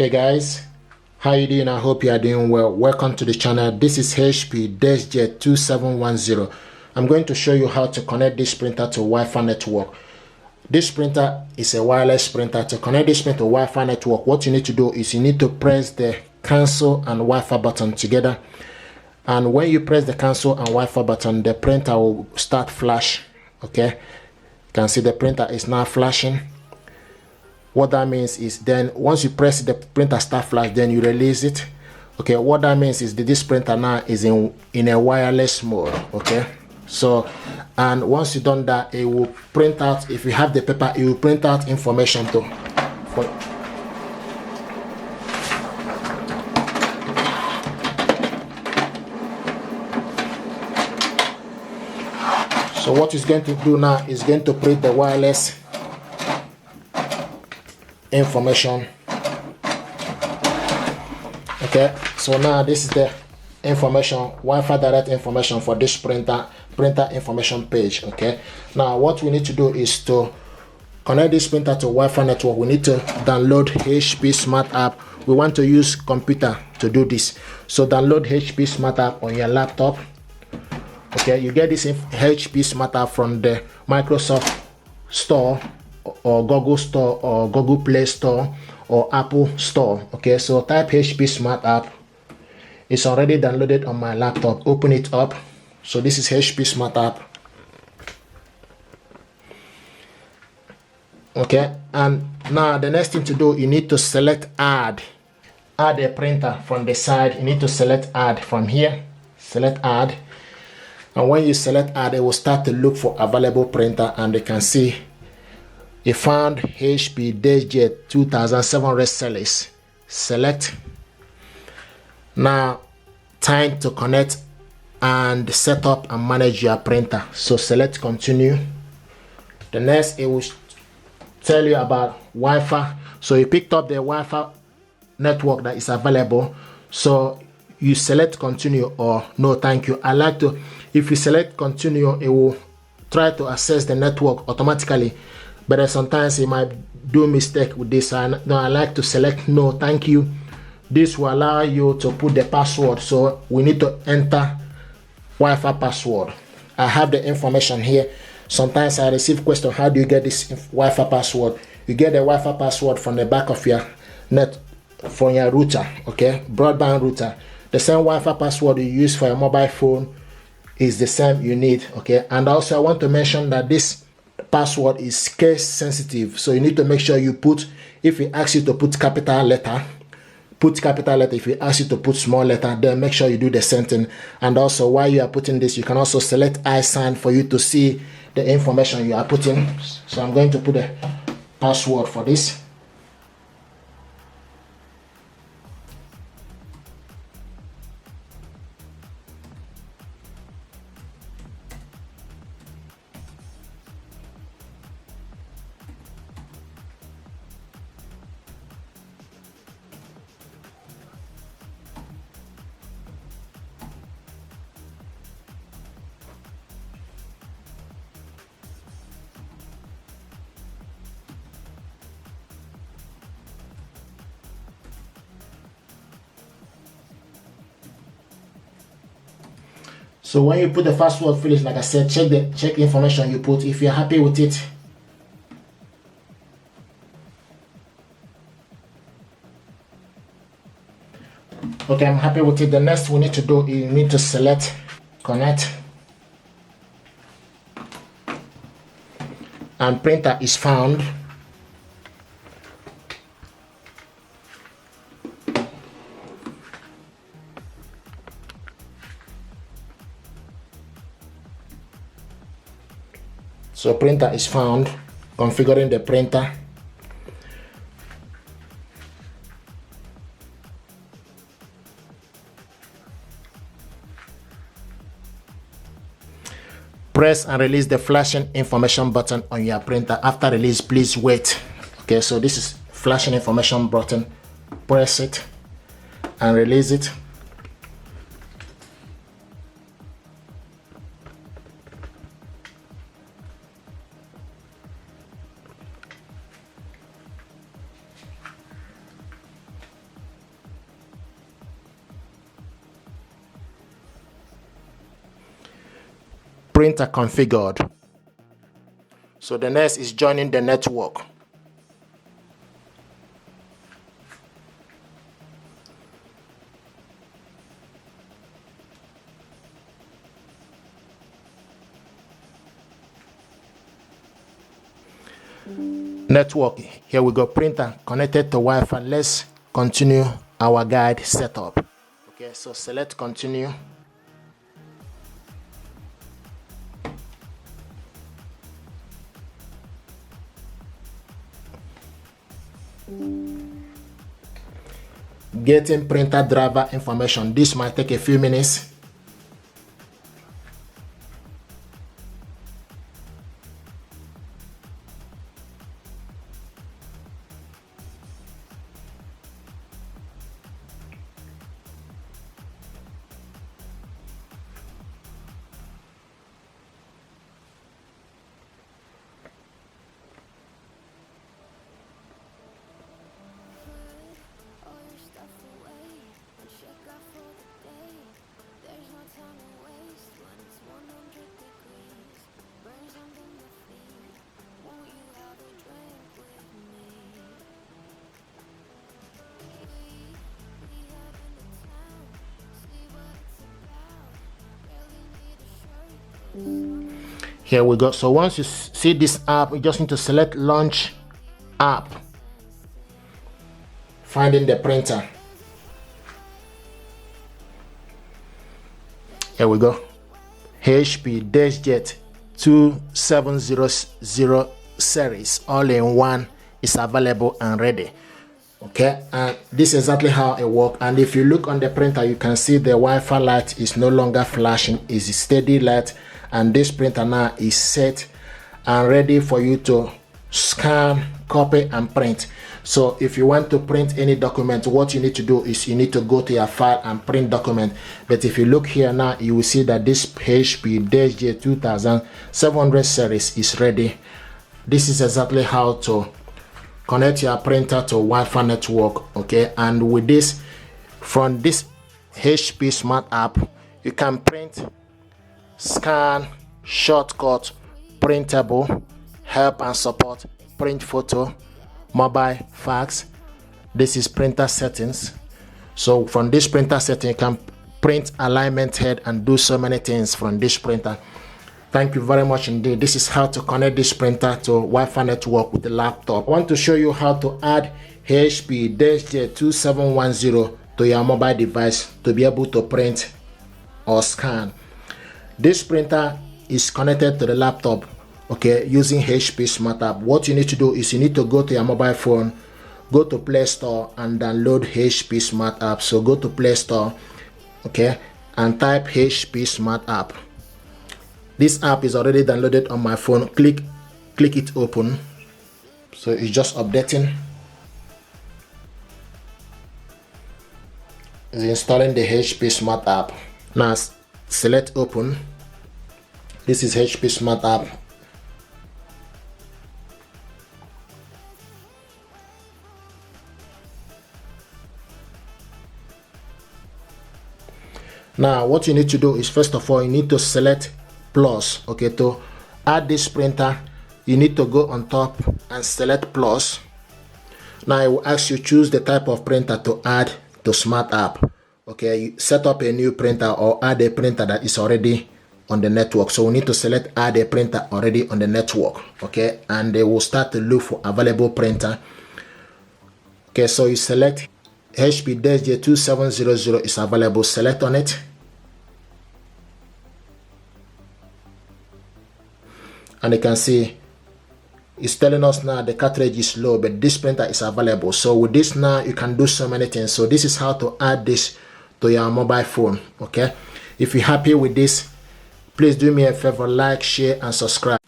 Hey guys, how you doing? I hope you are doing well. Welcome to the channel. This is HP Deskjet 2710. I'm going to show you how to connect this printer to Wi-Fi network. This printer is a wireless printer. To connect this printer to Wi-Fi network, what you need to do is you need to press the cancel and Wi-Fi button together. And when you press the cancel and Wi-Fi button, the printer will start flash. Okay, you can see the printer is now flashing. What that means is then once you press the printer start flash, then you release it. Okay, what that means is that this printer now is in a wireless mode. Okay, so and once you done that, it will print out. If you have the paper, it will print out information too. So what it's going to do now is going to print the wireless information. Okay, so now this is the information, Wi-Fi direct information for this printer information page. Okay, now what we need to do is to connect this printer to Wi-Fi network. We need to download HP Smart App. We want to use computer to do this, so download HP Smart App on your laptop. Okay, you get this HP Smart App from the Microsoft Store or Google Store or Google Play Store or Apple Store. Okay, so type HP Smart App. It's already downloaded on my laptop. Open it up. So this is HP Smart App. Okay, and now the next thing to do, you need to select add a printer from the side. You need to select add from here. Select add, and when you select add, it will start to look for available printer, and you can see you found HP Deskjet 2700 series. Select. Now time to connect and set up and manage your printer. So select continue. The next, it will tell you about Wi-Fi. So you picked up the Wi-Fi network that is available, so you select continue or no thank you. I like to, if you select continue, it will try to access the network automatically, but sometimes it might do mistake with this. I like to select no thank you. This will allow you to put the password, so we need to enter Wi-Fi password. I have the information here. Sometimes I receive question, how do you get this Wi-Fi password? You get the Wi-Fi password from the back of your net, from your router. Okay, broadband router. The same Wi-Fi password you use for your mobile phone is the same you need. Okay, and also I want to mention that this password is case sensitive, so you need to make sure you put, if it asks you to put capital letter, put capital letter. If it asks you to put small letter, then make sure you do the same thing. And also while you are putting this, you can also select I sign for you to see the information you are putting. So I'm going to put a password for this. So when you put the password finish, like I said, check the information you put. If you're happy with it, okay, I'm happy with it. The next we need to do is you need to select connect, and printer is found. So printer is found. Configuring the printer. Press and release the flashing information button on your printer. After release, please wait. Okay, so this is flashing information button. Press it and release it. printer configured. So the next is joining the network. Network, here we go, printer connected to Wi-Fi. Let's continue our guide setup. Okay, so select continue. Getting printer driver information. This might take a few minutes. Here we go. So once you see this app, you just need to select launch app, finding the printer. Here we go. HP Deskjet 2700 series all-in-one is available and ready. Okay, and this is exactly how it works. And if you look on the printer, you can see the Wi-Fi light is no longer flashing, it's a steady light, and this printer now is set and ready for you to scan, copy and print. So if you want to print any document, what you need to do is you need to go to your file and print document. But if you look here now, you will see that this HP Deskjet 2700 series is ready. This is exactly how to connect your printer to Wi-Fi network. Okay, and with this, from this HP Smart app, you can print, scan, shortcut, printable, help and support, print photo, mobile, fax. This is printer settings. So from this printer setting, you can print alignment head and do so many things from this printer. Thank you very much indeed. This is how to connect this printer to Wi-Fi network with the laptop. I want to show you how to add HP Deskjet 2710 to your mobile device to be able to print or scan. This printer is connected to the laptop, okay, using HP Smart app. What you need to do is you need to go to your mobile phone, go to Play Store and download HP Smart app. So go to Play Store, okay, and type HP Smart app. This app is already downloaded on my phone. Click it open. So it's just updating. It's installing the HP Smart app. Now select open. This is HP Smart app. Now what you need to do is, first of all, you need to select plus. Okay, to add this printer, you need to go on top and select plus. Now I will ask you choose the type of printer to add to Smart app. Okay, you set up a new printer or add a printer that is already on the network. So we need to select add a printer already on the network. Okay, and they will start to look for available printer. Okay, so you select HP Deskjet 2700 is available. Select on it. And you can see it's telling us now the cartridge is low, but this printer is available. So with this now you can do so many things. So this is how to add this to your mobile phone. Okay, if you're happy with this, please do me a favor, like, share and subscribe.